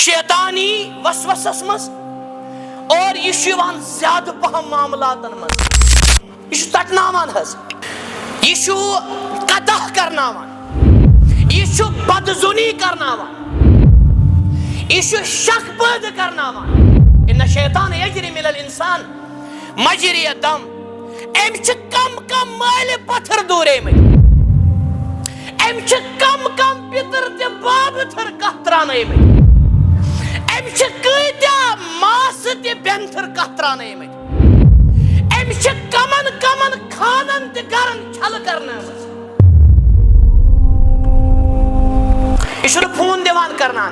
شیطانی وسوسس مز اور یہ زیادہ پہم معاملاتن مز یہ تٹناوان حظ یہ قدح کرناوان یہ بدزنی کرناوان یہ شک پید کرناوان ان شیطان یجری من الانسان مجری الدم ام کم کم مال پتھر دورے میں ام کم کم پتر تے باب تھر کترانے میں ام کتیا ماس تے بینتھر کترانے میں ام کمن کمن کھانن تے گرن چھل کرنا یہ فون دیوان کرنا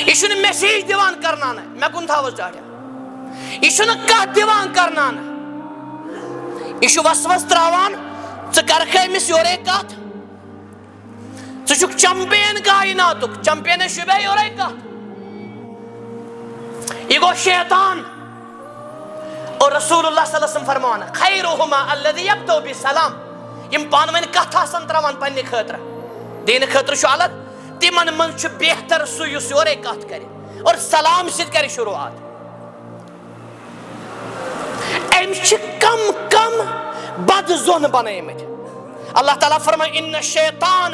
یہ میسیج دیوان کرنا میں کن تھا چاہتا یہ کت دیوان کرنا یہ وسوس تراوان ژٕ أمِس یورے کتھ ژٕ چھُکھ چمپین کائناتُک چمپین شبے یورے کتھ یہ گو شیطان اور رسول اللہ صلی اللہ علیہ وسلم فرمان خیرہما الذی یبدؤ بالسلام یم پانوین کتھ آسان تراوان پننہِ خٲطرٕ دین خٲطرٕ چھُ الگ تمن من چھُ بہتر سُہ یُس یورے کتھ کرِ اور سلام سۭتۍ کرِ شروعات ام چھِ کم کم بد زون بنٲیمٕتۍ اللہ تعالیٰ فرمائے ان الشیطان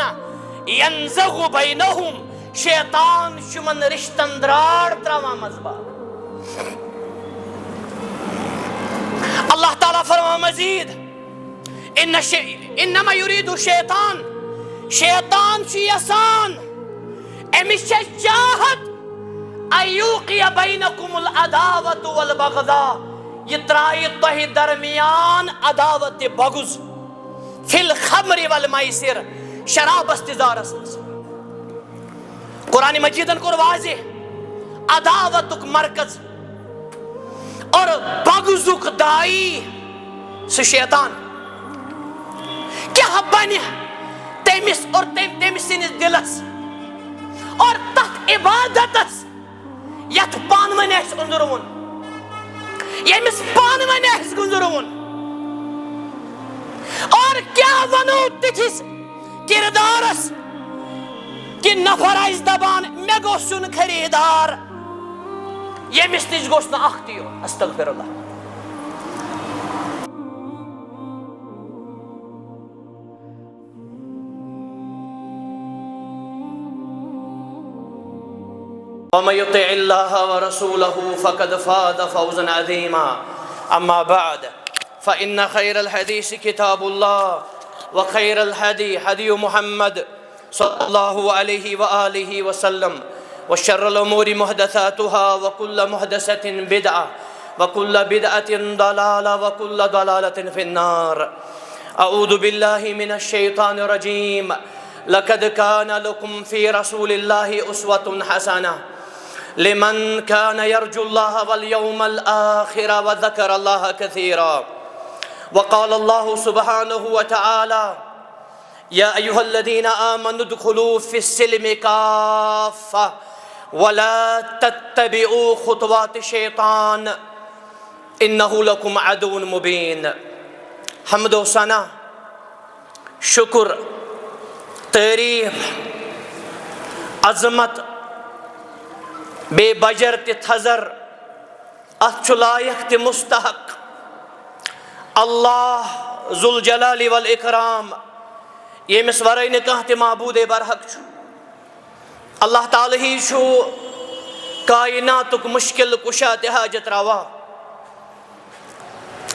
ینزغ بینہم شیطان چھُ یِمن رشتن دراڑ تراوان مزباگ اللہ تعالیٰ فرمائے مزید انما یرید شیطان شیطان چھُ یژھان امس چھِ چاہت ایوقی بینکم العداوۃ والبغضاء یہ ترائے تہ درمیان عداوت بغض فی الخمر والمیسر شراب استزارس مز قرآن مجیدن کور واضح عداوتک مرکز اور بغضک دائی سہ شیطان کیا بنہ تمس اور تم سنس دلس اور تک عبادتس یت پانون آس اندرون یمس پانون آس گزرون اور کیا ونو تتھس کردارس کہ نفر آس دبان مے گوٚژھ یُن خریدار یمس نش گوٚژھ نہٕ اکھ تہِ یُن استغفر اللہ ومن يطع الله ورسوله فقد فاز فوزا عظيما اما بعد فان خير الحديث كتاب الله وخير الهدي هدي محمد صلى الله عليه واله وسلم وشر الامور محدثاتها وكل محدثة بدعة وكل بدعة ضلالة وكل ضلالة في النار اعوذ بالله من الشيطان الرجيم لقد كان لكم في رسول الله اسوة حسنة لمن كان يرجو الله واليوم الآخر وذكر الله كثيرا وقال الله سبحانه وتعالى يا أيها الذين آمنوا ادخلوا في السلم كافة ولا تتبعوا خطوات الشيطان إنه لكم عدو مبين حمد و ثنا شکر تعریف عظمت بے بجر تی تھزر اتھ چھُ لائق تی مستحق اللہ ذوالجلال والاکرام ییٚمِس ورٲے نہٕ کانٛہہ تہِ معبوٗدے برحق چھُ اللہ تعالیٰ ہی چھُ کائناتُک مشکل کُشا تہِ حاجت روا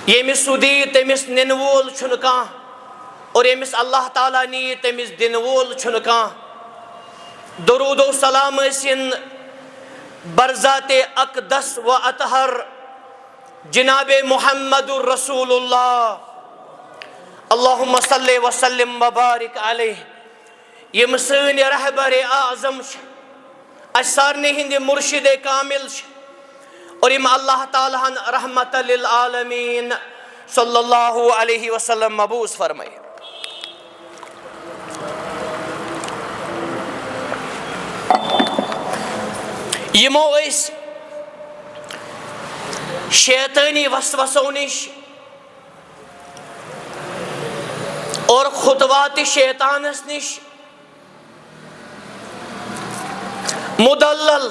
ییٚمِس سُہ دِیہِ تٔمِس نِنہٕ وول چھُنہٕ کانٛہہ اور ییٚمِس اللہ تعالیٰ نِیہِ تٔمِس دِنہٕ وول چھُنہٕ کانٛہہ درود و سلام ٲسِن برذات اقدس و اطہر جناب محمد الرسول اللہ اللہم صلی وسلم وبارک علیہ یم سٲنۍ رہبر اعظم چھِ اَسہِ سارنٕے ہٕنٛدِ مرشد کامل چھِ اور یم اللہ تعالیٰ ہن رحمت للعالمین صلی اللہ علیہ وسلم مبعوث فرمائے یمو ٲسۍ شیطٲنی وسوسو نش اور خطوات شیطانس نش مدلل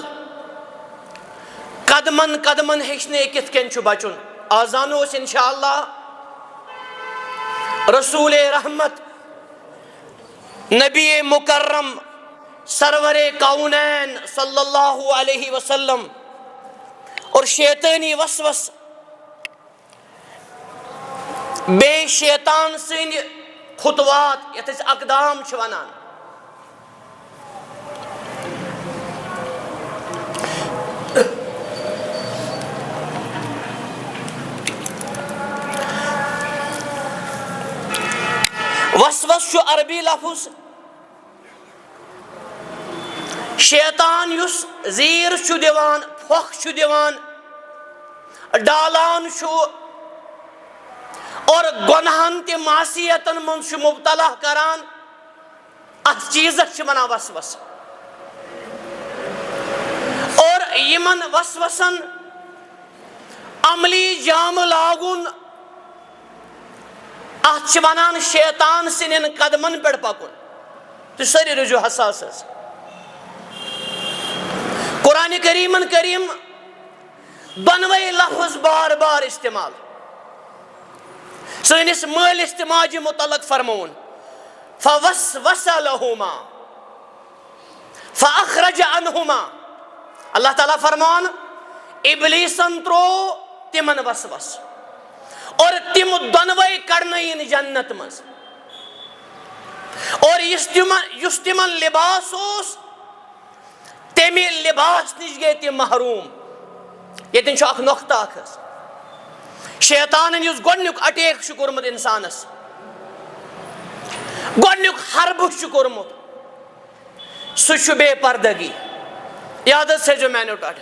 قدمن قدمن ہیچنے کت کن چھ بچن آزانوس انشاءاللہ رسول رحمت نبی مکرم سرور کونین صلی اللہ علیہ وسلم اور شیطانی وسوس بے شیطان سن خطوات یت اقدام چھ ونان وسوس چھ عربی لفظ شیطان یس زیر چھ دیوان پھوک چھ دیوان ڈالان چھ اور گناہن تی معصیتن من چھ مبتلا کران ات چیزک چھ ونان وسوس اور یمن وسوسن عملی جام لاگن ات چھ ونان شیطان سنن قدمن پہ پکن تو سری رجوع حساس قرآن کریم دنوے لفظ بار بار استعمال سنس مالس ماجہ متعلق فرمون فوسوس لہما فاخرج عنہما اللہ تعالیٰ فرمان ابلیسن ترو تمن وسوس اور تم دنوے کڑنین جنت مز اور یس تمن لباس اوس تمی لباس نش گئی تم محروم یتن اخ نقطہ اخ شیطانن یس گۄڈنیُک اٹیک چھ کورمت انسانس گۄڈنیُک حربہ چھ کورمت سہ چھ بے پردگی یاد تھٲیزیو میانیو ٹاٹھ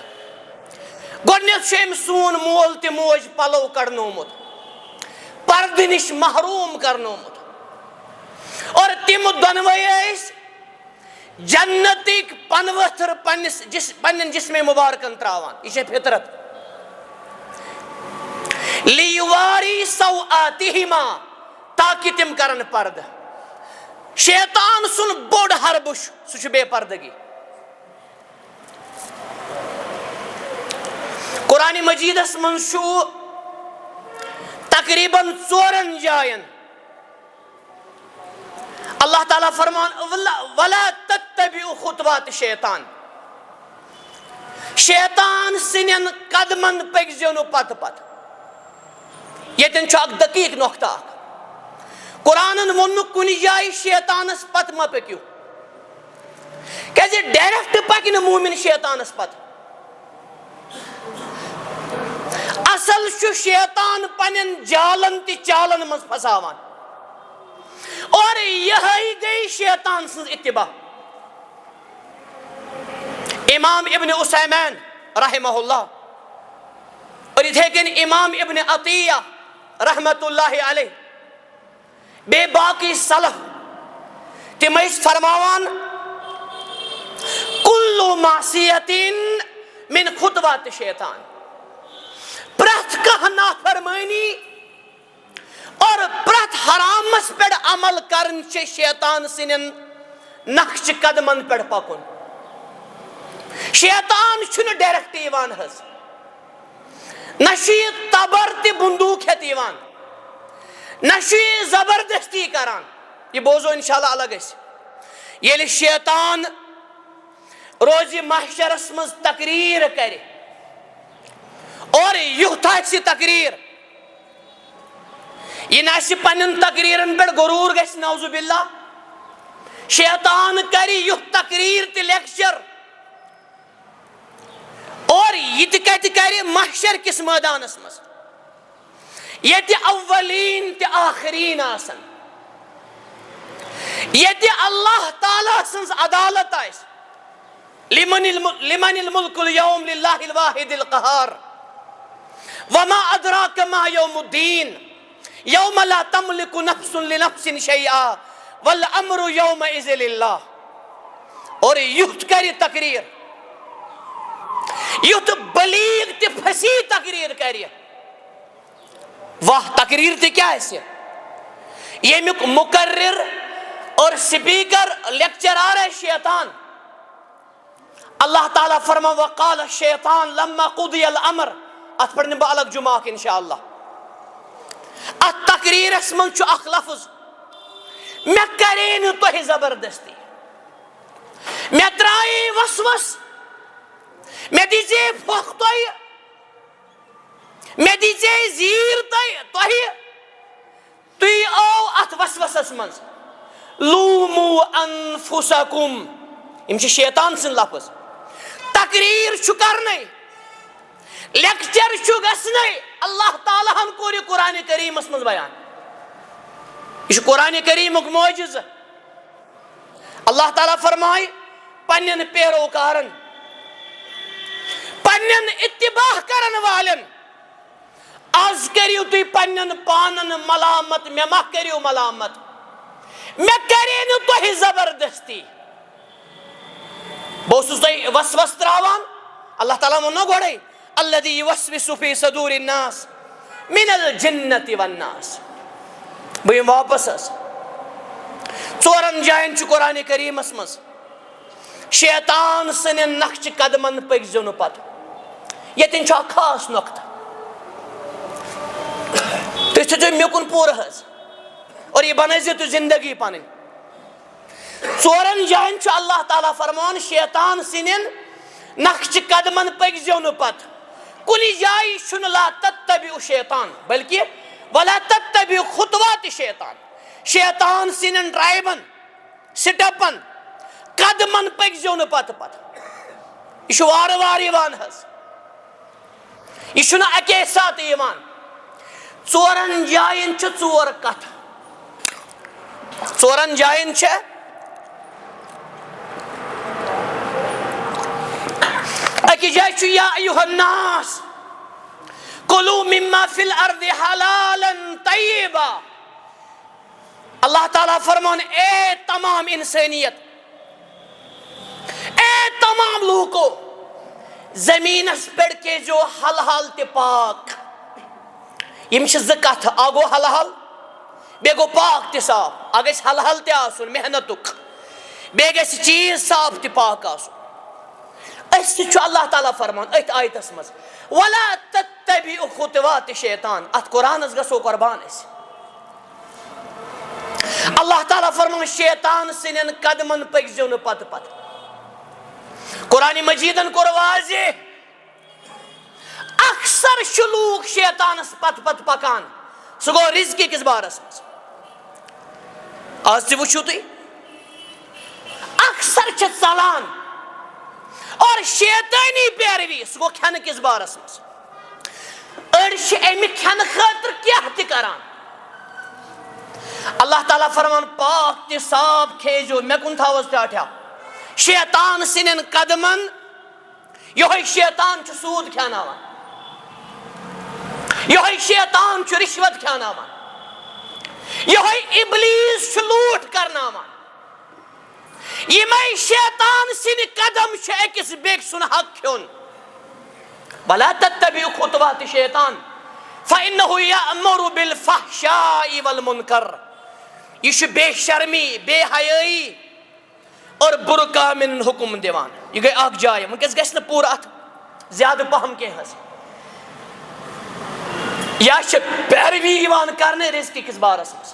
گۄڈنیتھ چھ أمۍ سون مول تہ موج پلو کڑنومت پردٕ نش محروم کرنومت اور تم دونوے ٲسۍ جنتک پن ؤتھر پنن جسم مبارکن تراوان یہ چھے فطرت لیواری سوآتہما تاکہ تم کرن پرد شیطان سن بوڑ حربش سہ بے پردگی قرآن مجیدس من چھُ تقریباً 4 جائن اللہ تعالیٰ فرمان وَلَا تَتَّبِعُ خُطْوَاتِ شیطان شیطان سنین قدمن پکزیو نو پت پت یتن چھ اک دقیق نقطہ قرآنن ون کن جائے شیطانس پت ما پکیو کیازِ ڈائریکٹ پکہ نہ مومن شیطانس پت اصل چھ شیطان پنن جالن تی چالن مز پھساوان اور یہی گئی شیطان سن اتباع امام ابن عثیمین رحمہ اللہ اور اتھے کن امام ابن عطیہ رحمت اللہ علیہ بے باقی سلف تم فرماوان کل معصیت من خطوات شیطان پرت کہ نافرمانی اور پرت حرامس پہ عمل کرن چھ شیطان سنن نقش قدمن پہ پکن شیطان چھن ڈائریکٹ ایوان حس نشی تبر تی بندوق ہے ایوان نشی زبردستی کران یہ بوزو انشاءاللہ الگ ہے یہ شیطان روزی محشرس مز تقریر کرے اور یوتھا سی تقریر یہ ناسی پنن تقریرن پر غرور گیس نعوذ باللہ شیطان کری یوتھ تقریر تی لیکچر اور یہ کہتی کری محشر کس میدان اسمس یہ تی اولین تی آخرین آسن یہ تی اللہ تعالیٰ سنس عدالت آئیس لمن الملک اليوم للہ الواحد القہار وما ادراک ما یوم الدین یوم لا تملک نفس لنفس شیئا والامر یومئذ للہ اور یوتھ کری تقریر یوتھ بلیغ تی پھسی تقریر کری واہ تقریر تی کیا ہے یہ مقرر اور سپیکر لیکچر آ رہے شیطان اللہ تعالیٰ فرما وقال الشیطان لما قضی الامر. ات پڑھ بہ الگ جمعہ انشاءاللہ. ات تقریر اس من چھُ اکھ لفظ میں کرے نہٕ تۄہہِ زبردستی, میں ترٛایے وسوس, میں دِژے پھۄکھ تۄہہِ, میں دِژے زیٖر تۄہہِ, تُہۍ آو اتھ وسوسس منٛز. لوٗموٗ انفسکم, یِم چھِ شیطان سٕنٛدۍ لفظ. تقریر چھُ کرنے, لیکچر چھُ گژھنے. اللہ تعالیٰ ہن کوٚر یہِ قرآنِ کریٖمس منٛز بیان. یہ قرآن کریمک معجزہ. اللہ تعالیٰ فرمائے پنن پیروکارن, پنن اتباع کرن والن, آز کریو تُہۍ پنن پانن ملامت, مےٚ ما کریو ملامت, مےٚ کرے نہٕ تۄہہِ زبردستی. بہٕ اوسُس تۄہہِ وسوس تراوان. اللہ تعالیٰ ووٚن نہ گۄڈے الذی یوسوس فی صدور الناس من الجنة والناس. بہٕ یِمہٕ واپس حظ. ژورن جاین چھُ قرآنِ کریٖمس منٛز شیطان سٕنٛدٮ۪ن نقشہِ قدمن پٔکۍزیو نہٕ پتہٕ. ییٚتٮ۪ن چھُ اکھ خاص نۄقطہٕ, تُہۍ تھٲیزیو مےٚ کُن پوٗرٕ حظ, اور یہِ بنٲیزیو تُہۍ زندگی پنٕنۍ. ژورن جاین چھُ اللہ تعالیٰ فرمان شیطان سٕنٛدٮ۪ن نقشہِ قدمن پٔکۍزیو نہٕ پتہٕ. کُنہِ جایہِ چھُنہٕ لا تتبعوا شیطان بلکہِ ولا تتبعوا خطوات شیطان. شیطان سٕنٛدٮ۪ن ڈرایبن, سٹیپن, قدمن پٔکۍزیو نہٕ پتہٕ. یہ چھُ وارٕ وارٕ یِوان حظ, یہ چھُنہٕ اکے ساتہٕ یِوان. ژورن جاین چھِ ژور کتھٕ. ژورن جاین چھِ أکِس جایہِ چھُ یا ایُہا الناس کُلوٗ مما فی الارض حلالا طیبا. اللہ تعالیٰ فرمان اے تمام انسانیت, اے تمام لوکو, زمینس پٮ۪ٹھ کھیزیو حلحال تہِ پاک. یِم چھِ زٕ کتھٕ, اکھ گوٚو حلحال, بیٚیہِ گوٚو پاک تہِ صاف. اکھ گژھِ حلحال تہِ آسُن محنتُک, بیٚیہِ گژھِ چیٖز صاف تہِ پاک آسُن. أسۍ تہِ چھُ اللہ تعالیٰ فرمان أتھۍ آیتس منٛز ولا تتبعوا خطوات شیطان. اتھ قرآنس گژھو قربان أسۍ. اللہ تعالیٰ فرمان شیطان سٕنٛدٮ۪ن قدمن پٔکۍزیو نہٕ پتہٕ. قرآنِ مجیدن کوٚر واضح اکثر چھِ لوٗکھ شیطانس پتہٕ پکان. سُہ گوٚو رزقہِ کِس بارس منٛز. آز تہِ وٕچھِو تُہۍ اکثر چھِ ژلان اور شیطٲنی پیروی. سُہ گوٚو کھٮ۪نہٕ کِس بارس منٛز. أڑۍ چھِ اَمہِ کھٮ۪نہٕ خٲطرٕ کیٚنٛہہ تہِ کران. اللہ تعالیٰ فرمان پاک تہِ صاف کھیزیو. مےٚ کُن تھاو حظ ٹاٹھیا. شیطان سٕنٛدٮ۪ن قدمن, یِہوٚے شیطان چھُ سوٗد کھٮ۪ناوان, یِہوٚے شیطان چھُ رِشوت کھٮ۪ناوان, یِہوٚے ابلیٖس چھُ لوٗٹھ کرناوان. یِمے شیطان سٕنٛدِ قدم چھِ أکِس بیٚکہِ سُنٛد حق کھیوٚن. ولا تتبعوا خطوات شیطان فإنه یأمر بالفحشاء والمنکر. یہ چھُ بے شرمی, بے حیٲیی اور بُرٕ کامٮ۪ن ہُنٛد حُکم دِوان. یہِ گٔے اکھ جاے. وٕنکیٚس گژھِ نہٕ پوٗرٕ اتھ زیادٕ پہم کینٛہہ حظ. یا چھِ پیروی یِوان کرنہٕ رزقہِ کِس بارس منٛز.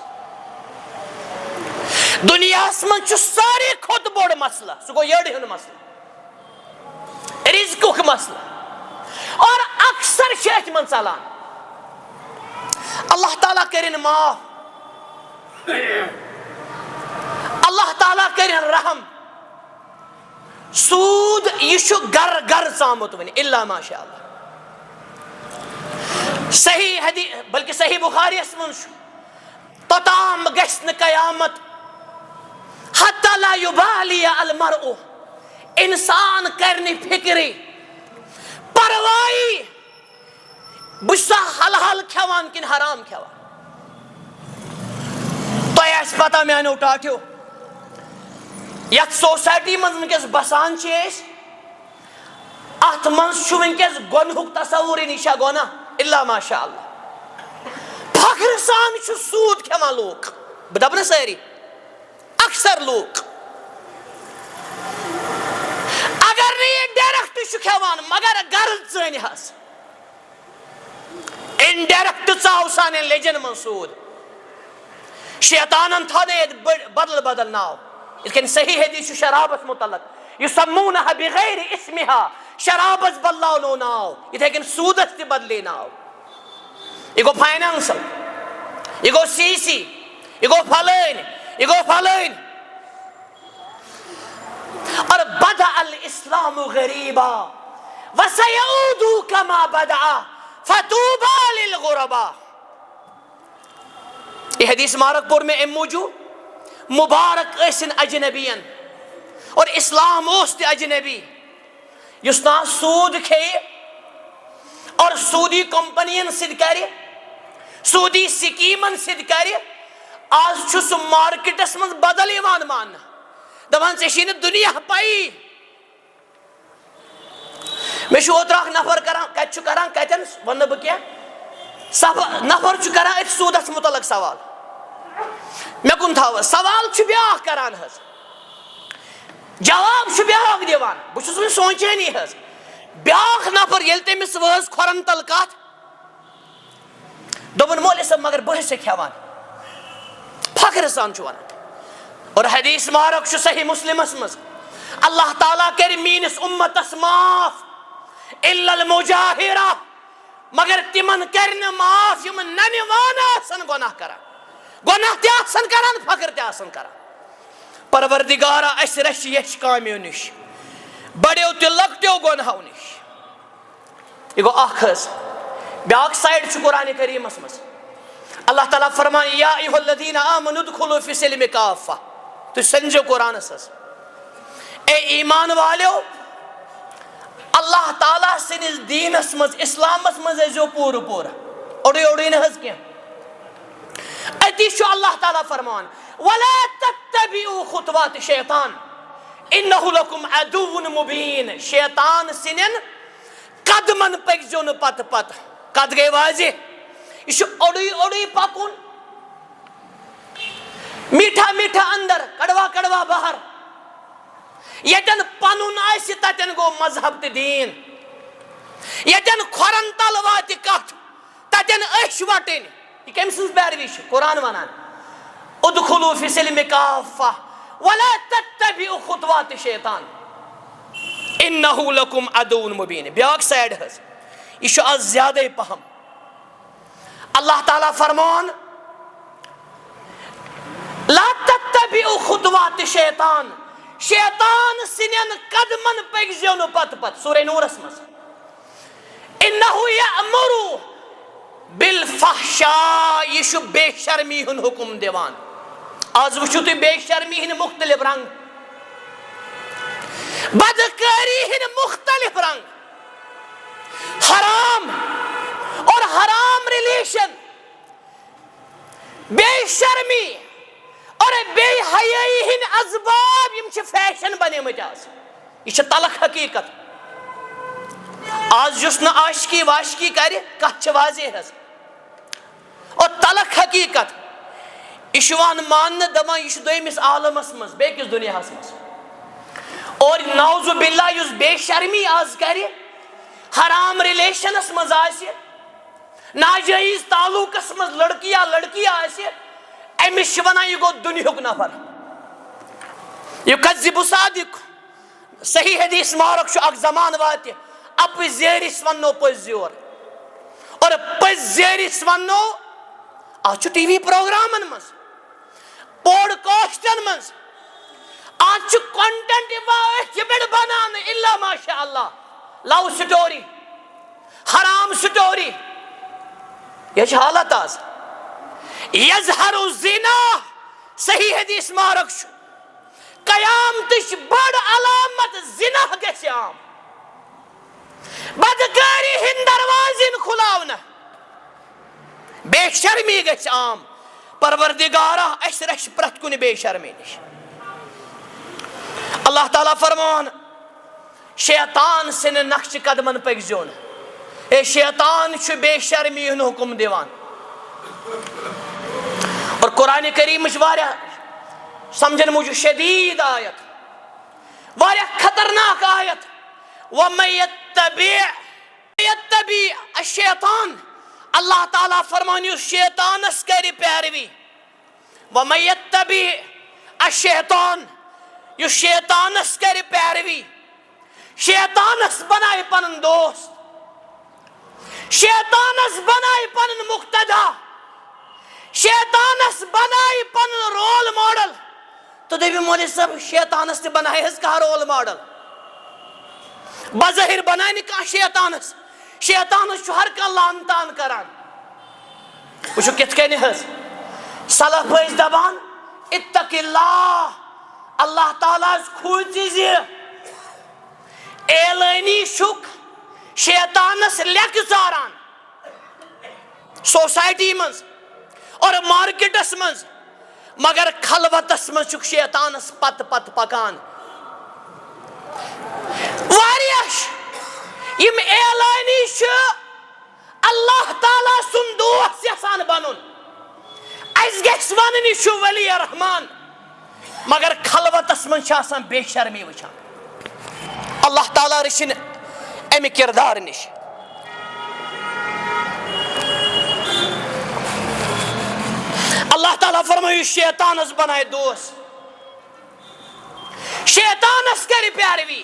دُنیاہس منٛز چھُ ساروی کھۄتہٕ بوٚڑ مسلہٕ, سُہ گوٚو یٔڈ ہُنٛد مسلہٕ, رزقُک مسلہٕ, اور اکثر چھِ أتھۍ منٛز ژلان. اللہ تعالیٰ کٔرِنۍ معاف, اللہ تعالیٰ کٔرِنۍ رحم. سوٗد یہِ چھُ گر گر ژامُت وۄنۍ الا ماشاء اللہ. صحیح حدیث بلکہ صحیح بخاریَس منٛز چھُ توٚتام گژھِ نہٕ قیامت حتیٰ لا یُبالی المرء. انسان کرِ نہٕ فِکرے پرواے بہٕ چھُسا حلحال کھٮ۪وان کِنہٕ حرام کھٮ۪وان. تۄہہِ آسہِ پتہ میانیو ٹاٹھیو, یتھ سوسایٹی منٛز وٕنکیٚس بسان چھِ أسۍ, اتھ منٛز چھُ وٕنکیٚس گۄنہُک تصوُرٕے. یہِ چھا گۄناہ الا ماشاء اللہ. فخر سان چھُ سوٗد کھٮ۪وان لوٗکھ. بہٕ دپہٕ نہٕ سٲری, اکثر لوٗکھ. اگر نہٕ یہِ دِوان مگر غرض ژٲنۍ حظ انڈائریکٹ ژاو سانٮ۪ن لیجن منٛز سوٗد شیطانن تھاونٲیِتھ بدل بدل ناو یِتھ کٔنۍ صحیح حدیث چھُ شرابس متعلق یُسمونہا بغیر اسمہا شرابس بدلاونو ناو یِتھے کٔنۍ سوٗدس تہِ بدلے ناو یہ گو فائنانسل یہ گو سی سی یہ گو پھلٲنۍ یہ گو پھلٲنۍ اور بدأ الاسلام غریبا وسيعود كما بدأ فطوبى للغرباء یہ حدیث مبارک پور میں ام موجود مبارک ٲسِن اجنبین اور اسلام اوس تہِ اجنبی یُس نا سوٗد کھیٚیہِ اور سوٗدی کمپنین سۭتۍ کرِ سوٗدی سکیٖمن سۭتۍ کرِ آز چھُ سُہ مارکیٹس منٛز بدل یِوان ماننہٕ دپان ژےٚ چھے نہٕ دُنیا پایی مےٚ چھُ اوترٕ اکھ نفر کران کتہِ چھُ کران کتٮ۪ن ونہٕ نہٕ بہٕ کینٛہہ نفر چھُ کران اتہِ سوٗدس متعلق سوال مےٚ کُن تھاو حظ سوال چھُ بیٛاکھ کران حظ جواب چھُ بیٛاکھ دِوان بہٕ چھُس وُنہِ سونٛچٲنی حظ بیٛاکھ نفر ییٚلہِ تٔمِس وٲژ کھۄرن تل کتھ دوٚپُن مولوی صٲب مگر بہٕ چھُسے کھٮ۪وان فخر سان چھُ ونان اور حدیث مبارک چھُ صحیح مسلمس منٛز اللہ تعالیٰ کرِ میٲنِس اُمتس معاف الا المجاہرہ مگر تِمن کرِ نہٕ معاف یِم ننہِ وانہٕ آسن گۄناہ کران گۄناہ تہِ آسن کران فخر تہِ آسن کران پروردگارا اسہِ رچھِ یچھ کامیو نِش بڑیو تہِ لۄکٹیو گۄنہو نِش یہ گوٚو اکھ حظ بیٛاکھ سایڈ چھُ قرآنِ کریٖمس منٛز اللہ تعالیٰ فرمان یا ایھا الذین آمنوا ادخلوا فی السلم کافہ تُہۍ سمجھو قرآنس حظ اے ایمان والیو اللہ تعالیٰ سٕنٛدِس دیٖنس منٛز اسلامس منٛز ٲسۍزیو پوٗرٕ پوٗرٕ اوڑٕے اوڑٕے نہٕ حظ کینٛہہ اتی چھُ اللہ تعالیٰ فرمان ولا تتبعوا خطوات الشیطان انہ لکم عدو مبین شیطان سٕنٛدٮ۪ن قدمن پٔکۍزیو نہٕ پتہٕ پتہٕ کتھ گٔے واضح یہ چھُ اوڑٕے اوڑٕے پکُن میٹھا میٹھا اندر کڑوا کڑوا باہر یتن پنُن آسہِ تتٮ۪ن گوٚو مذہب تہٕ دیٖن یتٮ۪ن کھۄرن تل واتہِ کتھ تتٮ۪ن أچھ وٹٕنۍ یہ کٔمۍ سٕنٛز پیروی چھِ قرآن ونان ادخلوا فی السلم کافہ ولا تتبعوا خطوات الشیطان انہ لکم عدو مبین بیاکھ سایڈ حظ یہ چھُ آز زیادے پہم اللہ تعالیٰ فرمان لا تتبعوا خطوات الشیطان شیطان سٕنٛدٮ۪ن قدمن پٔکۍزیو نہٕ پتہٕ پتہٕ سورہ نورس منٛز انہ یأمر بالفحشاء یہ چھُ بے شرمی ہُنٛد حکم دِوان آز وٕچھِو تُہۍ بے شرمی ہٕنٛدۍ مختلف رنگ بدکٲری ہٕنٛدۍ مختلف رنگ حرام اور حرام ریلیشن بے شرمی اور بے حیائی ہٕنٛدۍ اسباب یِم چھِ فیشن بنیمٕتۍ آز یہ چھِ تلخ حقیقت آز یُس نہٕ عاشقی واشقی کرِ کتھ چھِ واضح حظ اور تلخ حقیقت یہ چھُ یِوان ماننہٕ دپان یہ چھُ دوٚیمِس عالمس منٛز بیٚکِس دُنیاہس منٛز اور نعوذ باللہ یُس بے شرمی آز کرِ حرام ریلیشنس منٛز آسہِ ناجٲیز تعلقس منٛز لڑکی یا لڑکی آسہِ أمِس چھِ ونان یہِ گوٚو دُنیہُک نفر یُکذِبُ صادق صحیح حدیث مبارک چھُ اکھ زمانہٕ واتہِ اپٕزۍ زیرِس وننو پٔزۍ یور اور پٔزۍ زیرِس وننو آز چھُ ٹی وی پروگرامن منٛز پوڈکاسٹن منٛز آز چھُ کنٹینٹ یِوان أتھۍ پٮ۪ٹھ بناونہٕ الا ماشاء اللہ لو سٹوری حرام سٹوری یہ چھِ حالت آز یظہر الزنا صحیح حدیث مبارک چھُ قیامتٕچ بٔڑ علامت زنا گژھِ عام بدکٲری ہٕنٛدۍ دروازٕ یِن کھُلاونہٕ بے شرمی گژھِ عام پروردگارا اسہِ رچھِ پرٛٮ۪تھ کُنہِ بے شرمی نِش اللہ تعالیٰ فرمان شیطان سٕنٛدِ نقشہِ قدمن پٔکۍزیو نہٕ اے شیطان چھُ بے شرمی ہُنٛد حکم دِوان اور قرآنِ کریٖمٕچ واریاہ سمجھن موٗجوٗب شدیٖد آیت واریاہ خطرناک آیت وَمَن يَتَّبِعْ الشَّيْطَانَ اللہ تعالیٰ فرمان یُس شیطانس کری پیروی وَمَن يَتَّبِعْ الشَّيْطَانَ یُس شیطانس کری پیروی شیطانس بنائے پنن دوست شیطانس بنائے پنن مقتدا شیطانس بنائے پنن رول ماڈل تو دیوی مولی صاحب شیطانس تے بنائے اس کا رول ماڈل بظاہر بنائے نہیں کہا شیطانس چھو ہر کا لانتان کران وچھو کت کے نہیں صلف اس دبان اتق اللہ تعالیٰ اس کھوچی زی اعلانی شک شیطانس لیک زاران سوسائٹی منز اور مارکیٹس منز مگر خلوتس منز چک شیطانس پت پکان واریش یم اعلانی اللہ تعالیٰ سن دوست یسان بنن اس گیس وننی شو ولی رحمان مگر خلوتس من آسان بے شرمی وچھان اللہ تعالیٰ رشن امی کردار نش اللہ تعالیٰ فرمائے شیطانس بنائے دوست شیطانس کری پیاروی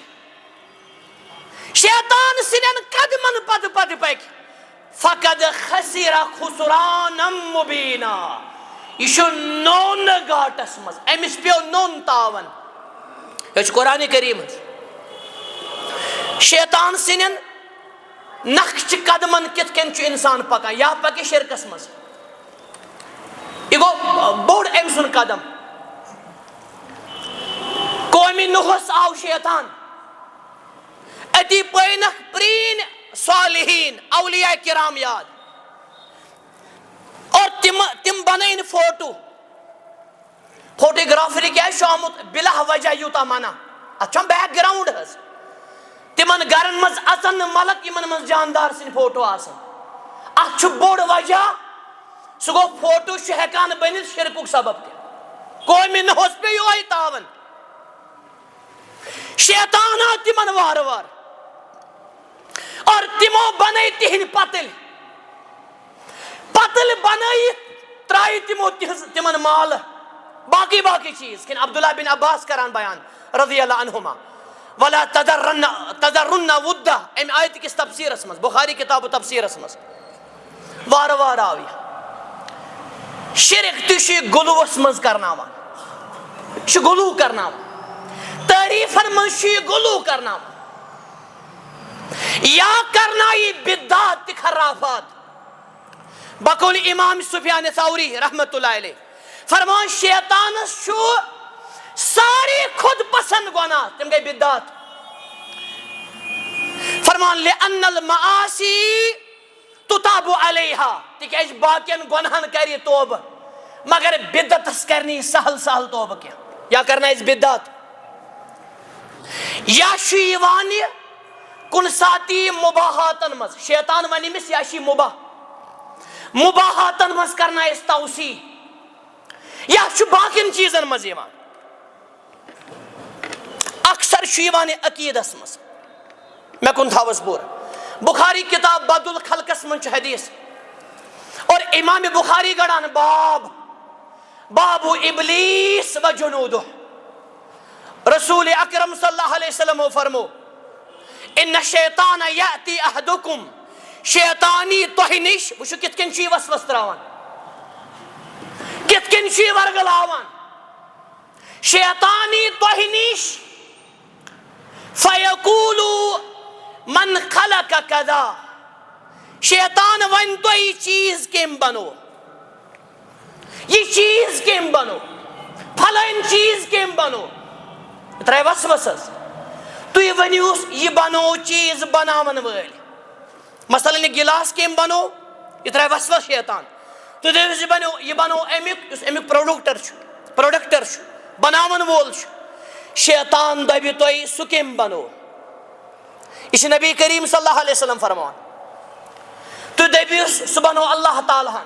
شیطان سنن قدمن پد پک فقد خسر خسرانا مبینا یہ شو نون گاٹس مز امس پیو نون تاون یہ قرآن کریم شیطان سنن نقش قدمن کت کن انسان پکان یا پکے شرکس مز یہ گو بوڑ ام سن قدم قومی نوحس آو شیطان اتی پینک پرین صالحین اولیاء کرام یاد اور تم بنائن فوٹوگرافری کیا شامت بلا وجہ یوتا مانا اچھا بیک گراؤنڈ ہے تمن گرن مز اچن ملک یمن مز جاندار سن فوٹو آسن اچھ بوڑ وجہ سو گو فوٹو ہیکان بنت شرکک سبب تہ قومی نوحس پہ یوہی تاون شیطانات تمن وار وار اور تمو بنائی تہن پتل بنائی ترائی تمو تمن مال باقی چیز کن عبداللہ بن عباس کران بیان رضی اللہ عنہما ولا تذرن ودہ ام آیت کس تفسیر اسمس بخاری کتاب و تفسیر اسمس وار وار آوی شرک تشی گلو اسمس کرناوان چھ گلو کرناوان تعریفن منشی گلو کرناوان یا کرنائی بدعات خرافات بقول امام سفیان ثوری رحمت اللہ علیہ فرمان شیطان شو ساری خود پسند گناہ تم گئی بدعات فرمان لئن المعاصی تتاب علیہا تک ایج باقین گناہن کری توبہ مگر بدعت اس کرنی سہل توبہ کیا یا کرنا اس بدعات یا شیوانی کن ساتی مباحاتن مز شیطان ونی مس یاشی مباحاتن مز کرنا اس توسی یا چھ باقین چیزن مز ایمان اکثر شیوانی عقید اس مز میں کن تھاوس بور بخاری کتاب بدل الخلقس منچ حدیث اور امام بخاری گڑان باب ابلیس و جنودہ رسول اکرم صلی اللہ علیہ وسلم فرمو ان شیطان یأتی احدکم شیطانی توہنش وشو کتکن چی وسوس تراوان کتکن چی ورگلاوان شیطانی توہنش فیقولو من خلق کذا شیطان ون تو یہ چیز کیم بنو یہ چیز کیم بنو پھلائن چیز کیم بنو ترائے وسوسس تو یہ ونیوس یہ بنو چیز بناون ویل مثلا یہ گلاس کیم بنو یہ ترائے وسوس شیطان تو دیوز یہ بنو امیک پروڈکٹر بناون وول شیطان دبی تو یہ سو کیم بنو اس نبی کریم صلی اللہ علیہ وسلم فرمان تو دبیس سو بنو اللہ تعالیٰ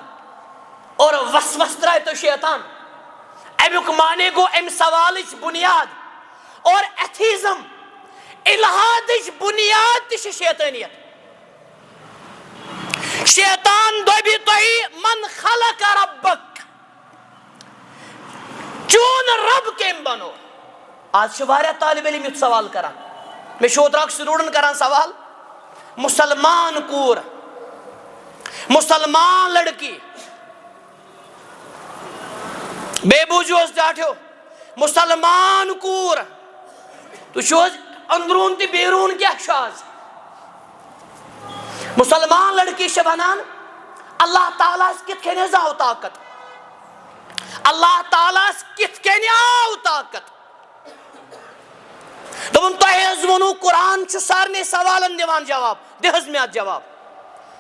اور وسوس ترائے تو شیطان امیک مانے گو ام سوالچ بنیاد اور ایتھیزم الہادٕچ بُنیاد تہِ چھِ شیطٲنیت. شیطان دۄبہِ تۄہہِ من خلق ربک, چون رب کٔمۍ بنو. آز چھِ واریاہ طالب علم یُتھ سوال کران. مےٚ چھُ اوترٕ اکھ سٹوڈنٹ کران سوال, مسلمان کوٗر, مسلمان لڑکی, بیٚیہِ بوٗزِو حظ ٹاٹھیو, مسلمان کوٗر. تُہۍ چھِو حظ أنٛدروٗن تہٕ بیروٗن کیٛاہ چھُ آز؟ مسلمان لڑکی چھِ وَنان اللہ تعالیٰ ہس کِتھ کٔنۍ حظ آو طاقت, اللہ تعالیٰ ہس کِتھ کٔنۍ آو طاقت. دوٚپُن تۄہہِ حظ ووٚنوُ قرآن چھُ سارنٕے سوالن دِوان جواب, دِ حظ مےٚ اَتھ جواب.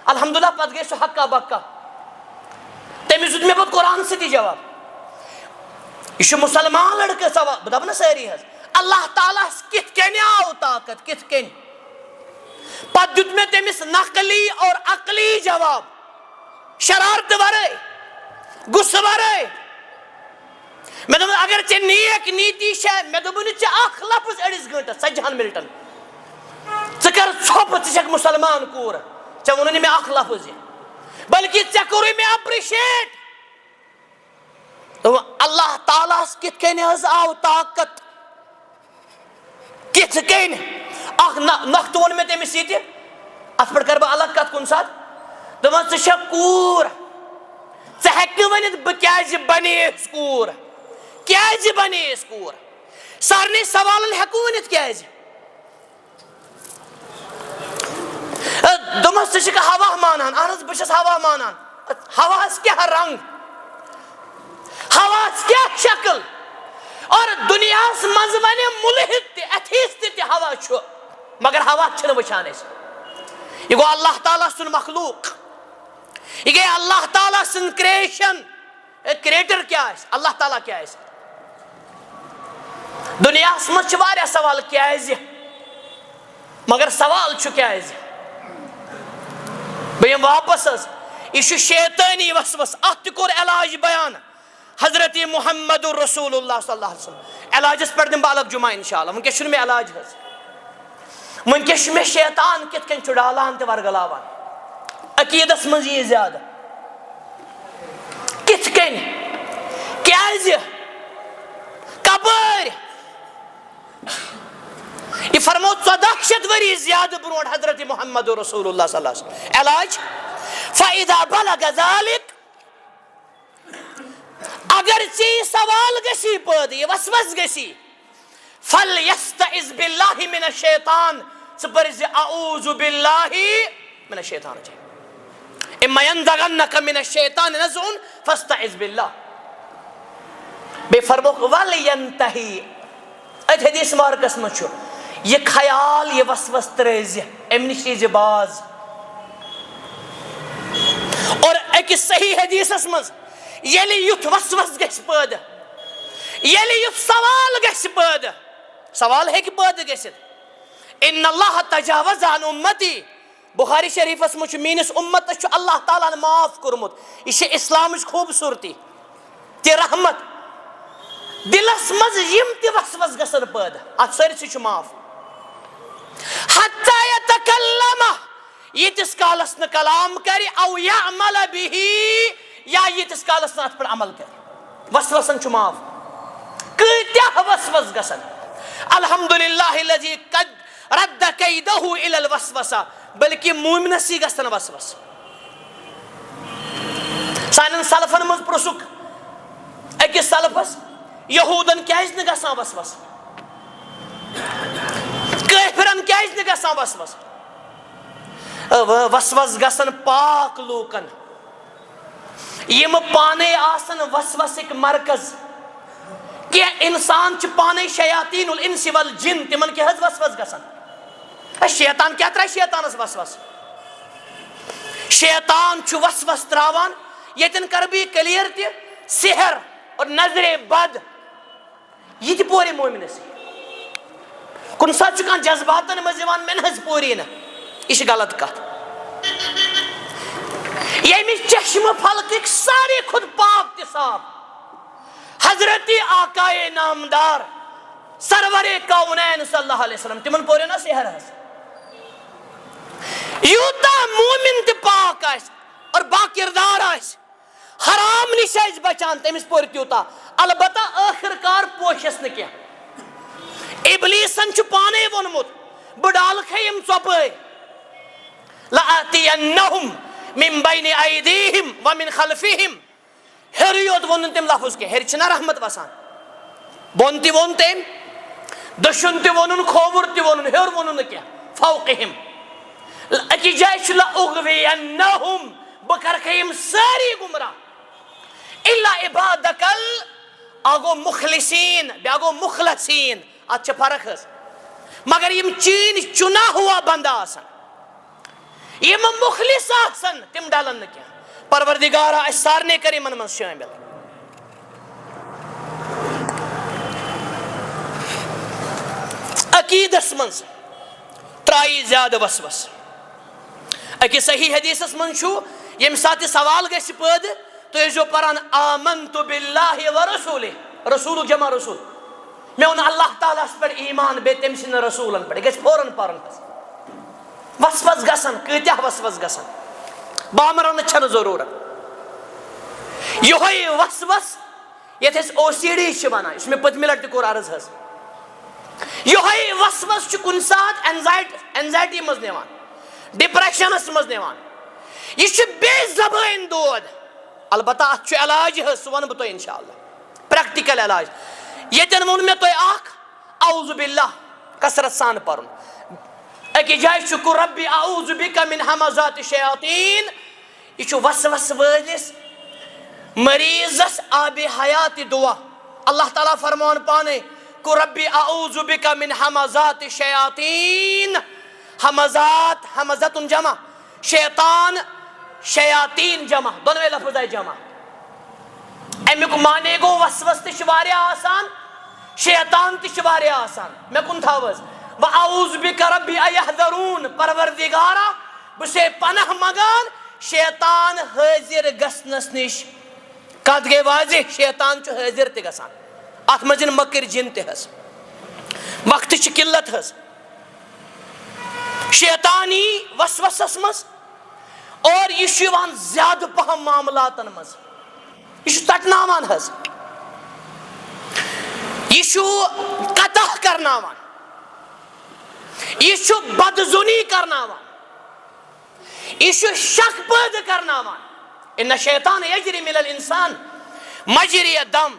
الحمدُاللہ پتہٕ گٔے سُہ ہکا بکا, تٔمِس دیُت مےٚ پتہٕ قرآن سۭتی جواب. یہ چھُ مسلمان لڑکہٕ سوال, بہٕ دپہٕ نا سٲری حظ, اللہ تعالیٰ ہس کِتھ کٔنۍ آو طاقت, کِتھ کٔنۍ. پتہٕ دیُت مےٚ تٔمِس نقلی اور عقلی جواب, شرارتہٕ ورٲے, غُصہٕ ورٲے. مےٚ دوٚپ اگر ژےٚ نیک نیتی چھےٚ, مےٚ دوٚپُے نہٕ ژےٚ اکھ لفظ أڑِس گٲنٛٹس 40 منٹن, ژٕ کر ژھۄپہٕ, ژٕ چھکھ مسلمان کوٗر, ژےٚ ووٚنُے نہٕ مےٚ اکھ لفظ یہِ, بلکہِ ژےٚ کوٚرُے مےٚ اپرِشیٹ. اللہ تعالیٰ ہس کِتھ کٔنۍ حظ آو طاقت, کِتھ کٔنۍ. اکھ نۄختہٕ ووٚن مےٚ تٔمِس یہِ تہِ, اتھ پٮ۪ٹھ کرٕ بہٕ الگ کتھ کُنہِ ساتہٕ. دوٚپمس ژٕ چھکھ کوٗر, ژٕ ہیٚکہٕ نہٕ ؤنِتھ بہٕ کیٛازِ بنییس کوٗر, کیٛازِ بنییس کوٗر. سارنٕے سوالن ہیٚکو ؤنِتھ کیٛازِ. دوٚپمس ژٕ چھکھٕ ہوا مانان, اہن حظ بہٕ چھس ہوا مانان. ہواہس کیٛاہ رنٛگ, ہواہس کیٛاہ شکل, اور دُنیاہس منٛز وَنہِ مُلحد تہِ, ایتھیٖسٹ تہِ ہوا چھُ, مگر ہوا چھِنہٕ وٕچھان أسۍ. یہِ گوٚو اللہ تعالیٰ سُنٛد مخلوق, یہِ گٔے اللہ تعالیٰ سٕنٛز کریشن. کریٹر کیٛاہ آسہِ, اللہ تعالیٰ کیٛاہ آسہِ. دُنیاہس منٛز چھِ واریاہ سوال کیٛازِ, مگر سوال چھُ کیٛازِ. بہٕ یِمہٕ واپس حظ, یہِ چھُ شیطٲنی وسوس, اتھ تہِ کوٚر علاج بیان حضرت محمد رسول اللہ صلی اللہ علیہ وسلم. علاجس پٮ۪ٹھ دِمہٕ بہٕ الگ جمعہ انشاءاللہ, وٕنکیٚس چھُنہٕ مےٚ علاج حظ. وٕنکیٚس چھُ مےٚ شیطان کِتھ کٔنۍ چھُ ڈالان تہٕ ورگلاوان, عقیٖدس منٛز یی زیادٕ. کِتھ کٔنۍ, کیٛازِ, کپٲرۍ. یہِ فرمو 1400 ؤری زیادٕ برونٛٹھ حضرت محمد رسول اللہ صلی اللہ علیہ وسلم. علاج, فَإِذَا بَلَغَ ذَلِكَ, اگر ژےٚ یہِ سوال گژھی پٲدٕ, یہِ وسوس گژھی, فَلْيَسْتَعِذْ بِاللَّهِ مِنَ الشَّيْطَانِ, ژٕ پٔرزِ اعوذ باللہ من الشیطان الرجیم. اِمَّا يَنزَغَنَّكَ مِنَ الشَّيْطَانِ نَزْغٌ فَاسْتَعِذْ بِاللَّهِ. بیٚیہِ فرموکھ وَلْيَنْتَهِ, أتھۍ حدیث مبارکس منٛز چھُ, یہِ خیال, یہِ وسوس ترٲوزِ, اَمہِ نِش ییٖزِ باز. اور أکِس صحیح حدیثس منٛز, ییٚلہِ یُتھ وسوس گژھِ پٲدٕ, ییٚلہِ یُتھ سوال گژھِ پٲدٕ, سوال ہیٚکہِ پٲدٕ گٔژھِتھ, اِنَّ اللّٰهَ تَجَاوَزَ عَنْ أُمَّتِي, بُخاری شریٖفس منٛز چھُ میٲنِس اُمتس چھُ اللہ تعالیٰ ہن معاف کوٚرمُت. یہِ چھِ اِسلامٕچ خوٗبصوٗرتی تہِ رحمت. دِلس منٛز یِم تہِ وسوس گژھن پٲدٕ, اتھ سٲرسٕے چھُ معاف. حَتَّى يَتَكَلَّمَ, ییٖتِس کالس نہٕ کلام کرِ, اَوْ يَعْمَلَ بِهِ, یا ییٖتِس کالس نہٕ اتھ پٮ۪ٹھ عمل کرِ, وسوسن چھُ معاف. کۭتیاہ وسوس گژھن. الحمدُاللہ الذی قد رد کیدہُ الی الوسوسہ, بلکہ مومنسی گژھن وسوس. سانٮ۪ن سلفن منٛز پرٛژھُکھ أکِس سلفس, یہوٗدن کیٛازِ نہٕ گژھان وسوس, کٲفرن کیٛازِ نہٕ گژھان وسوس. وسوس گژھن پاک لوٗکن, یِم پانے آسن وسوسٕکۍ مرکز. کینٛہہ اِنسان چھِ پانے شیاطیٖن الانس والجن, تِمن کیٛاہ حظ وسوس گژھان. شیطان کیٛاہ ترٛایہِ شیطانس وسوس. شیطان چھُ وسوس تراوان, ییٚتٮ۪ن کرٕ بہٕ یہِ کلیر تہِ, سحر اور نظرِ بد, یہِ تہِ پورِ مومنسٕے. کُنہِ ساتہٕ چھُ کانٛہہ جذباتن منٛز یِوان, مےٚ نہ حظ پوری نہٕ, یہِ چھِ غلط کتھ. ییٚمِس چشمہٕ پھلکٕکۍ ساروی کھۄتہٕ پاک تہِ صاف حضرت آقائے نامدار سرور کونین صلی اللہ علیہ وسلم تمن پوریو نا سحر حس یوتا مومن تے پاک آس اور با کردار آس حرام نش آس بچان تمس پور تیوتا البتہ آخر کار پوشس نہ کیا ابلیسن چھ پانے وونمت بہ ڈالکھے یم ژوپے لآتینہم من بین ایدیہم ومن خلفہم ہر یوت وونن تم لفظ کے ہر چھنا رحمت وسان بون تی وون تم دشن تی وونن کھوور تی وونن ہر وونن کیا فوقہم اکی جائے چھ لأغوینہم بکرکھے یم ساری گمراہ الا عبادکل آگو مخلصین بیاگو مخلصین اچھا فرق ہے مگر یم چین چنا ہوا بندہ آسن یم مخلص آسن تم ڈالن نہ کیا پروردگارہ اس سارنے کری من شامل عقیدس من ترائی زیادہ وسوس اکی صحیح حدیث من چھو یم ساتھ سوال گیس پید تو یہ جو پران آمنت باللہ ورسولہ رسول جمع رسول میں ان اللہ تعالیٰ اس پر ایمان بے تمسن رسولن پڑے گیس فوراں پارن وسوس گسن کتیا وسوس گسن بامران چھن ضرورت یہ وسوس یہ او سی ڈی بنا اس میں پتمی لٹی کور عرض حس یہ وسوس کن سات اینزائٹی مز نیوان ڈپریشنس مز نیوان یہ بے زبان دود البتہ ات علاج حس ون بہ تہ انشاءاللہ پریکٹیکل علاج یتن وون میں تہ اخ اعوذ باللہ کثرت سان پرن اکی جائے شکر ربی اعوذ بک من حمزات الشیاطین یہ وسوس وٲلِس مریضس آب حیات دعا اللہ تعالیٰ فرمان پانے کو ربی اعوذ بک من حمزات الشیاطین حمزات حمزت جمع شیطان شیاطین جمع دونویں لفظ ہے جمع امیک مانے گو وسوس تش واریاہ آسان شیطان تش واریاہ آسان میں کن تھاوز وَأَعُوذُ بِكَ رَبِّ أَيَحْذَرُونَ پروردگارہ بسے پناہ مگان شیطان حاضر گسنس نش کت گئی واضح شیطان چھ حاضر تہ گسان ات مجن مکر جن تہ ہس وقت چھ قلت ہس شیطانی وسوسس مز اور یہ زیادہ پہم معاملاتن مز یہ تٹناوان ہس یہ قطع کرناوان یہ بدزنی کرناوان یہ شک پید کرناوان ان شیطان یجری من الانسان مجری الدم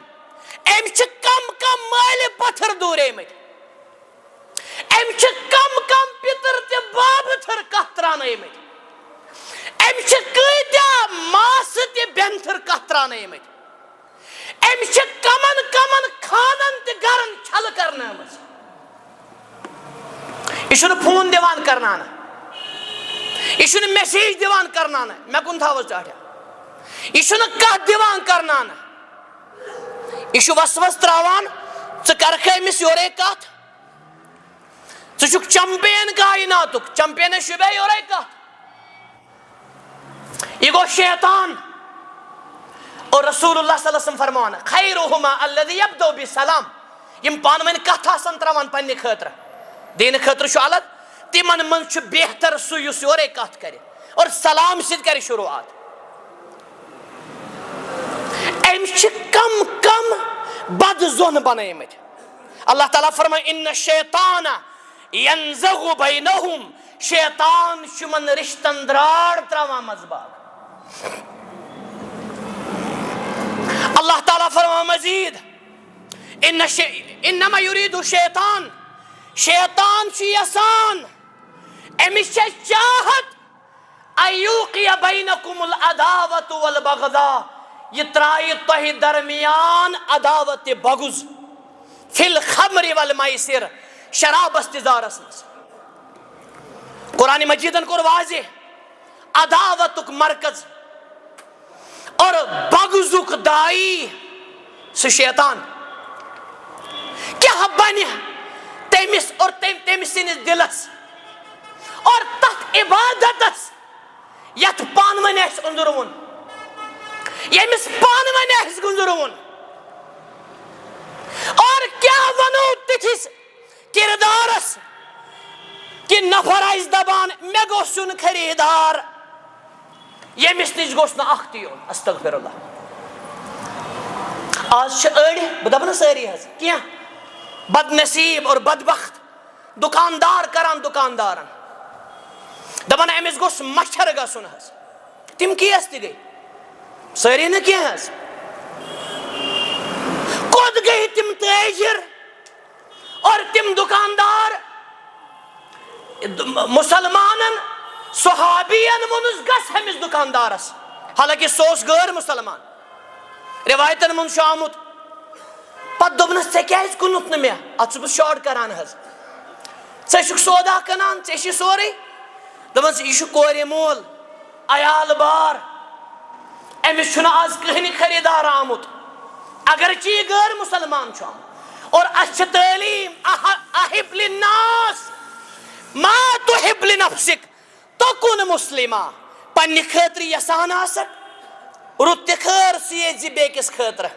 ام کم کم مال پتھر دور ایمت ام کم کم پتر تے باب تھر کتران ایمت ام کتیا ماس تے بینتھر کتران ایمت ام کمن کمن خانن تے گرن چھل کرنا مز یہ فون دیوان کرنانا یہ میسیج دیوان کرنانا میں کن تھاوز چاہتا یہ کت دیوان کرنانا یہ وسوس تراوان ژٕ کرکھ أمِس یورے کتھ ژٕ چھُکھ چمپین کائناتُک چمپین شبے یورے کتھ یہ گو شیطان اور رسول اللہ صلی اللہ علیہ وسلم فرمان خیرہما الذی یبدؤ بالسلام یم پانہٕ ؤنۍ کتھ آسان تراوان پننہِ خٲطرٕ دین خطر چھُ الگ تمن من چھُ بہتر سُہ یُس یورے کتھ کرِ اور سلام سۭتۍ کرِ شروعات أمۍ چھِ کم کم بد زون بنٲیمٕتۍ اللہ تعالیٰ فرماے ان الشیطان ینزغ بینہم شیطان چھُ یِمن رشتن دراڑ تراوان منٛزباگ اللہ تعالیٰ فرماے مزید انما یرید الشیطان شیطان چھُ یژھان أمِس چھےٚ چاہت ایوقی بینکم العداوۃ والبغضاء یہ ترائے تۄہہِ درمیان عداوت بغض فی الخمر والمیسر شرابس تزارس مز قرآن مجیدن کور واضح عداوتک مرکز اور بغضک دائی سُہ شیطان کیا بنہِ تمس اور تم سنس دلس اور تت عبادتس یت پانون انظرون یمس پانون گزرون اور کیا ونو تتھس کردارس کہ نفر آئیس دبان میں گوسن خریدار یمس نش گوس نا اخ تیون استغفر اللہ. آج اڑ بہ ساری حض کی بد نصیب اور بدبخت دکاندار کران دکاندارن دپان امس گوس مچھر گژھُن حض تم کیس تہ گئی ساری نا کی حض کود گئی تم تاجر اور تم دکاندار مسلمانن صحابین ونس گس ہمس دکاندارس حالانکہ سوس غیر مسلمان روایتن من آمت پتہ دوپنس ژے کیازِ کُنُتھ نہٕ مےٚ اتھ چھُس بہٕ شاٹ کران حظ ژے چھُکھ سودا کٕنان ژےٚ چھُے سورُے دوپنس یہِ چھُ کورِ مول عیال بار أمس چھُنہٕ آز کٕہٕنۍ خریدار آمُت اگرچہ یہ غیر مسلمان چھُ آمُت اور اَسہِ چھِ تعلیٖم احب للناس ما تحب لنفسک تکن مسلما پننہِ خٲطرٕ یژھان آسکھ رُت تہِ خٲر سوٗزِ بیٚکِس خٲطرٕ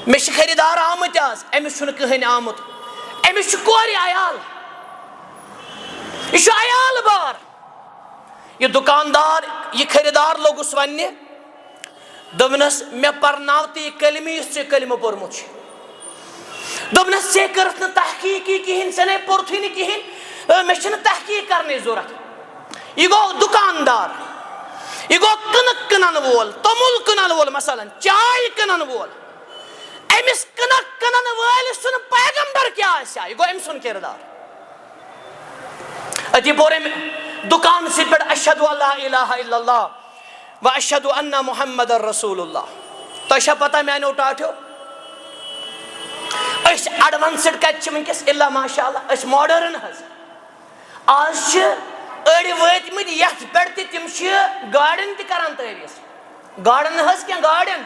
مےٚ چھِ خریدار آمٕتۍ آز أمِس چھُنہٕ کٕہٕنۍ آمُت أمِس چھُ کورِ عیال یہ چھُ عیال بار یہ دکاندار یہ خریدار لوگُس وننہِ دوپنس مےٚ پرناو تہٕ یہِ کلمہٕ یُس ژےٚ کلمہٕ پوٚرمُت چھُ دوپنس ژےٚ کٔرٕتھ نہٕ تحقیٖقی کِہیٖنۍ ژےٚ نے پوٚرتھٕے نہٕ کِہیٖنۍ مےٚ چھِنہٕ تحقیٖق کرنٕچ ضوٚرتھ یہ گوٚو دکاندار یہ گوٚو کٕنٕک کٕنن وول توٚمُل کٕنن وول مثلاً چاے کٕنن وول أمس کٕنک کٕنن وٲلِس سُنٛد پیغمبر کیٛاہ آسہِ ہا یہِ گوٚو أمۍ سُنٛد کردار أتی پوٚر أمۍ دُکانسٕے پٮ۪ٹھ اشہدُ اللہ الہ الا اللہ و اشہدُ ان محمد رسول اللہ. تۄہہِ چھا پتہ میانیو ٹاٹھیو أسۍ ایڈوانسڈ کتہِ چھِ ونکیٚس الا ماشاء اللہ أسۍ ماڈٲرن حظ آز چھِ أڑۍ وٲتمٕتۍ یتھ پٮ۪ٹھ تہِ تِم چھِ گاڑٮ۪ن تہِ کران تعویٖز گاڑٮ۪ن نہٕ حظ کینٛہہ گاڑٮ۪ن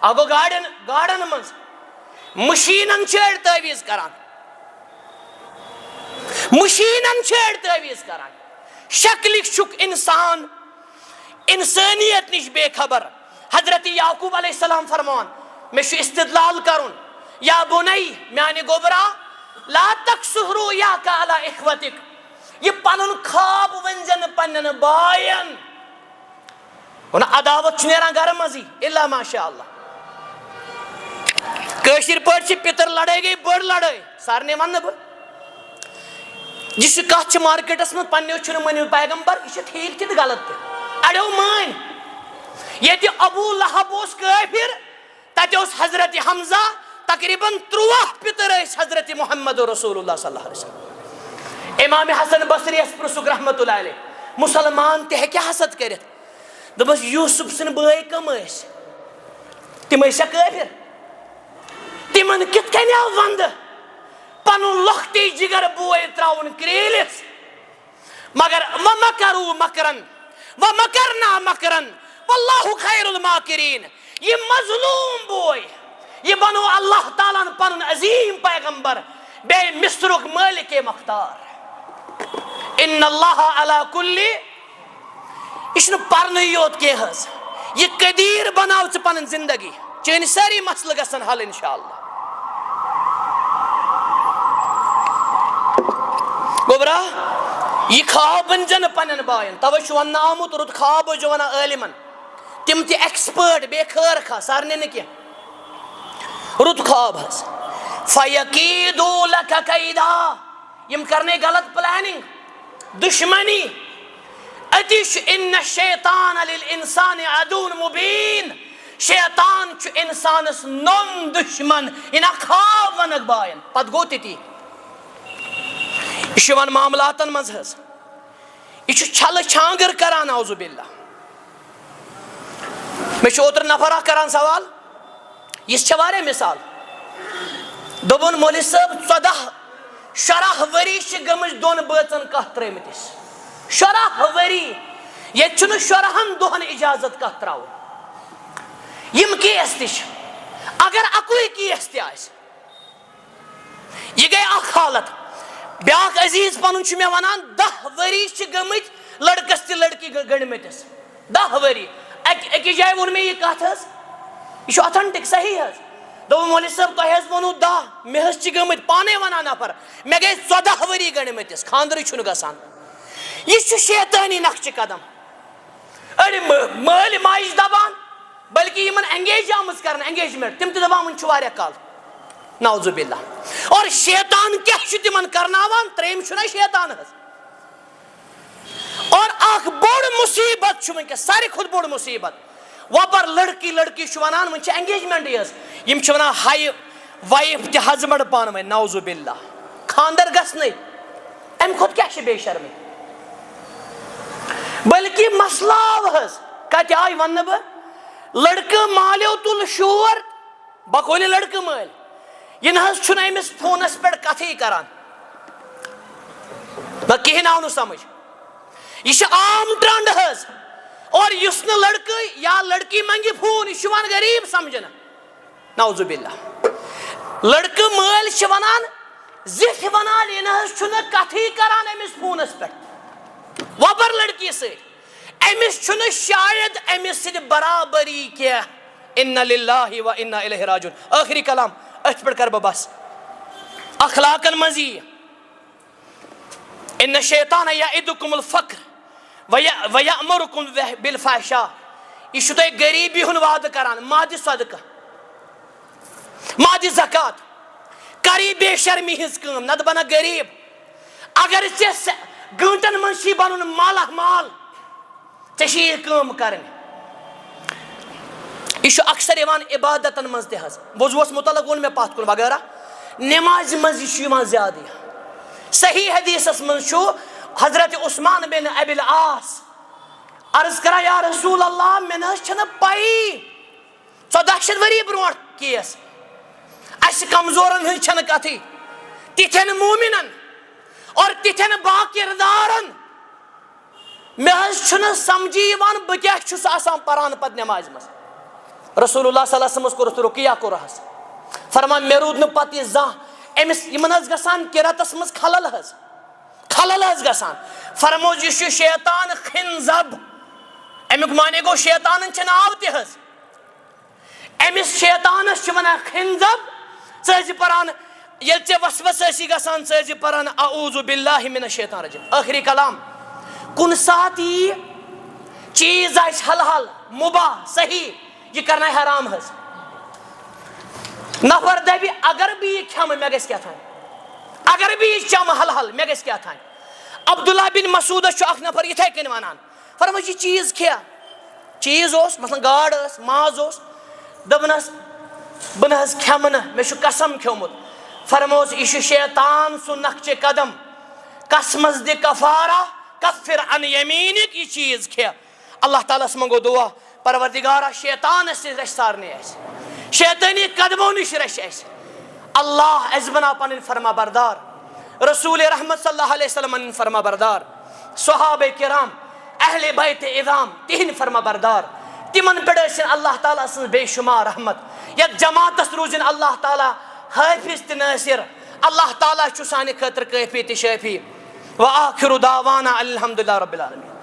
اکھ گوٚو گاڑٮ۪ن منٛز مشیٖنن چھِ أڑۍ تعویٖز کران مشیٖنن چھِ أڑۍ تعویٖز کران شکلہِ چھُکھ انسان انسٲنیت نش بے خبر. حضرت یعقوب علیہ السلام فرمان مےٚ چھُ استدلال کرُن یا بُنَی میانہِ گوبرا لا تقصُ رؤیاک علی اخوتک یہ پنُن خواب ؤنۍ نہٕ پننٮ۪ن باین عداوت چھُ نیران گرٕ منٛزٕے الا ماشاء اللہ. کٲشِر پٲٹھۍ چھِ پِتٕر لڑٲے گٔے بٔڑ لڑٲے سارنٕے وننہٕ بہٕ یُس یہِ کتھ چھِ مارکیٹس منٛز پننیو چھُنہٕ مٲنِو پیغمبر یہِ چھِ ٹھیٖک تہِ تہٕ غلط تہِ اڑیو مٲنۍ ییٚتہِ ابوٗ لہب اوس کٲفِر تتہِ اوس حضرت حمزہ تقریٖباً 13 پِتٕر ٲسۍ حضرت محمد رسول اللہ صلی اللہ علیہ وسلم. امام حسن بصری یس پرژھُکھ رحمتہ اللہ علیہ مسلمان تہِ ہیٚکہِ حسد کٔرِتھ دوٚپمس یوٗسف سٕنٛدۍ بٲے کٕم ٲسۍ تِم ٲسیا کٲفِر تِمن کِتھ کٔنۍ آو ونٛدٕ پنُن لۄکٹٕے جگر بوے تراوُن کرٛیٖلِس مگر وَمَکَرُوا مَکرًا وَمَکَرْنَا مَکرًا وَاللَّهُ خَیْرُ الْمَاکِرِیٖنَ. یہ مظلوم بوے یہ بنو اللہ تعالیٰ ہن پنُن عظیٖم پیغمبر بیٚیہِ مصرُک مٲلِکِ مختار اِنَّ اللّٰهَ عَلَىٰ كُلِّ یہ چھُنہٕ پرنُے یوت کینٛہہ حظ یہ قدیٖر بناو ژٕ پنٕنۍ زندگی چٲنۍ سٲری مسلہٕ گژھن حل انشاء اللہ. گوبرا یہ خواب ؤنۍ نہٕ پننٮ۪ن باین توے چھُ وننہٕ آمُت رُت خواب ٲسۍزیو ونان عٲلمن تِم تہِ ایکسپٲرٹ بے خٲر خا سارنٕے نہٕ کینٛہہ رُت خواب حظ فَیَکیٖدُوا لَکَ کَیْدًا یِم کرنے غلط پلاننگ دشمنی أتی چھُ اِنَّ الشَّیطانَ لِلْاِنسانِ عَدُوٌّ مُبیٖن شیطان چھُ انسانس نوٚن دشمن یہِ نا خواب ونکھ باین پتہٕ گوٚو تِتی یہ چھُ یِوان معاملاتن منٛز حظ یہ چھُ چھلہٕ چھانگر کران اعوذ باللہ. مےٚ چھُ اوترٕ نفر اکھ کران سوال یِژھ چھےٚ واریاہ مثال دوٚپُن مولوی صٲب 14 ؤری چھِ گٔمٕتۍ دۄن بٲژن کتھ ترٲومٕتِس 14 ؤری ییٚتہِ چھُنہٕ 14 دۄہن اجازت کتھ تراوُن یِم کیس تہِ چھِ اگر اکُے کیس تہِ آسہِ یہِ گٔے اکھ حالت. بیاکھ عزیٖز پنُن چھُ مےٚ ونان 10 ؤری چھِ گٔمٕتۍ لڑکس تہِ لڑکی گٔنڈمٕتِس 10 ؤری أکِس جایہِ ووٚن مےٚ یہِ کتھ حظ یہ چھُ اوتھنٹک صحیح حظ دوٚپُن مولوی صٲب تۄہہِ حظ ووٚنوُ 10 مےٚ حظ چھِ گٔمٕتۍ پانے وَنان نفر مےٚ گٔے 14 ؤری گٔنڈمٕتِس خانٛدرٕے چھُنہٕ گژھان یہِ چھُ شیطٲنی نقشہِ قدم أڑۍ مٲلۍ ماجہِ چھِ دَپان بلکہِ یِمن انگیج آمٕژ کرنہٕ انگیجمنٹ تِم تہِ دَپان وُنہِ چھُ واریاہ کال نعوذ باللہ اور شیطان کیٛاہ چھُ تِمن کرناوان ترٛیٚیِم چھُنہ شیطان حظ اور اکھ بوٚڑ مُصیبت چھُ وٕنکیٚس ساروی کھۄتہٕ بوٚڑ مُصیبت وۄپر لڑکی لڑکی چھُ ونان وۄنۍ چھِ انگیجمنٹٕے حظ یِم چھِ ونان ہایہِ وایف تہِ ہزبنڈ پانہٕ ؤنۍ نعوذ باللہ خانٛدر گژھنٕے امہِ کھۄتہٕ کیٛاہ چھِ بے شرمی بلکہِ مسلہٕ آو حظ کتہِ آے وننہٕ بہٕ لڑکہٕ مالیو تُل شور بکولہِ لڑکہٕ مٲلۍ یہِ نہ حظ چھُنہٕ أمِس فونس پٮ۪ٹھ کتھٕے کران نہ کِہیٖنۍ آو نہٕ سمجھ یہ چھُ عام ٹرنڈ حظ اور یُس نہٕ لڑکہٕ یا لڑکی منگہِ فون یہِ چھُ یِوان غریٖب سمجھنہٕ نعوذ باللہ لڑکہٕ مٲلۍ چھِ ونان زِٹھۍ ونان یہِ نہ حظ چھُنہٕ کتھٕے کران أمِس فونس پٮ۪ٹھ وۄپر لڑکی سۭتۍ أمِس چھُنہٕ شاید أمِس سۭتۍ برابری کینٛہہ اِنَّ لِلّٰهِ و اِنَّا اِلَیْهِ راجعوٗن ٲخری کلام أتھۍ پٮ۪ٹھ کرٕ بہٕ بس اخلاقن منٛز یی اِنَّ الشَّیطانَ یَعِدُکُمُ الفقر وَیَأْمُرُکُم بِالفحشاء یہِ چھُ تۄہہِ غریٖبی ہُنٛد وعدٕ کران ما دِ صدقہٕ ما دِ زکات کری بے شرمی ہٕنٛز کٲم نتہٕ بنکھ غریٖب اگر ژےٚ گٲنٹن منٛز چھی بنُن مالا مال ژےٚ چھی یہِ کٲم کرٕنۍ یہِ چھُ اکثر یِوان عبادتن منٛز تہِ حظ وضوٗوس متعلق ووٚن مےٚ پتھ کُن وغیرہ نٮ۪مازِ منٛز یہِ چھُ یِوان زیادٕ صحیح حدیثس منٛز چھُ حضرت عثمان بن ابی العاص عرض کران یا رسول اللہ مےٚ نہ حظ چھنہٕ پَیی 1400 ؤری برونٛٹھ کیس اسہِ کمزورن ہٕنٛز چھنہٕ کتھٕے تِتھٮ۪ن مومِنن اور تِتھٮ۪ن باکِردارن مےٚ حظ چھُنہٕ سمجھی یِوان بہٕ کیٛاہ چھُس آسان پران پتہٕ نٮ۪مازِ منٛز رسول اللہ صلی اللہ علیہ وسلمس کوٚرُتھ رُقیہ کوٚرہس فرمان مےٚ روٗد نہٕ پتہٕ یہِ زانٛہہ أمِس یِمن حظ گژھان قِرتس منٛز خلل حظ گژھان فرموز یہِ چھُ شیطان خنزب امیُک معنے گوٚو شیطانن چھِ ناو تہِ حظ أمِس شیطانس چھِ ونان خنزب ژٕ ٲسۍ زِ پران ییٚلہِ ژےٚ وسوسہٕ ٲسی گژھان ژٕ ٲسۍ زِ پران اعوذ باللہ من الشیطان الرجیم ٲخری کلام کُنہِ ساتہٕ یی چیٖز آسہِ حلحل مُباح صحیح یہِ کرناے حرام حظ نفر دپہِ اگر بہٕ یہِ کھٮ۪مہٕ مےٚ گژھِ کیٛاہ تھانۍ اگر بہٕ یہِ چمہٕ حلحل مےٚ گژھِ کیٛاہ تھانۍ عبداللہ بن مسعوٗدس چھُ اکھ نفر یِتھے کٔنۍ ونان فرمٲیِس یہِ چیٖز کھےٚ چیٖز اوس مثلاً گاڈ ٲس ماز اوس دوٚپنس بہٕ نہ حظ کھٮ۪مہٕ نہٕ مےٚ چھُ قسم کھیوٚمُت فرموس یہِ چھُ شیطان سُنٛد نقشہِ قدم قسمس دِ کفارہ کفر عن یمیٖنِک یہِ چیٖز کھےٚ اللہ تعالیٰ ہس منٛگو دُعا پروردگارا شیطانس نِش رچھ سارنٕے اسہِ شیطٲنی قدمو نِش رچھ اسہِ اللہ اسہِ بناو پنٕنۍ فرما بردار رسول رحمت صلی اللہ علیہ وسلم فرما بردار صحابہ کرام اہل بیت اعظام تہنٛدۍ فرما بردار تِمن پٮ۪ٹھ ٲسِن اللہ تعالیٰ سٕنٛز بے شُمار رحمت یتھ جماعتس روٗزِن اللہ تعالیٰ حٲفظ تہٕ نٲصِر اللہ تعالیٰ چھُ سانہِ خٲطرٕ کٲفی تہٕ شٲفی وآخِرُ دعوانا الحمدُللہ رب العالمین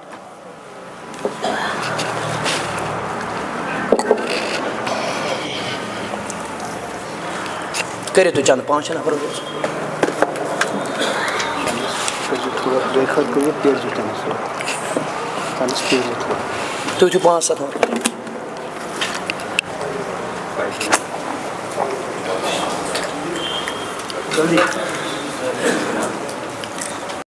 کٔرِو تُہۍ چند 5 نفر روز تُہۍ چھِو 5-7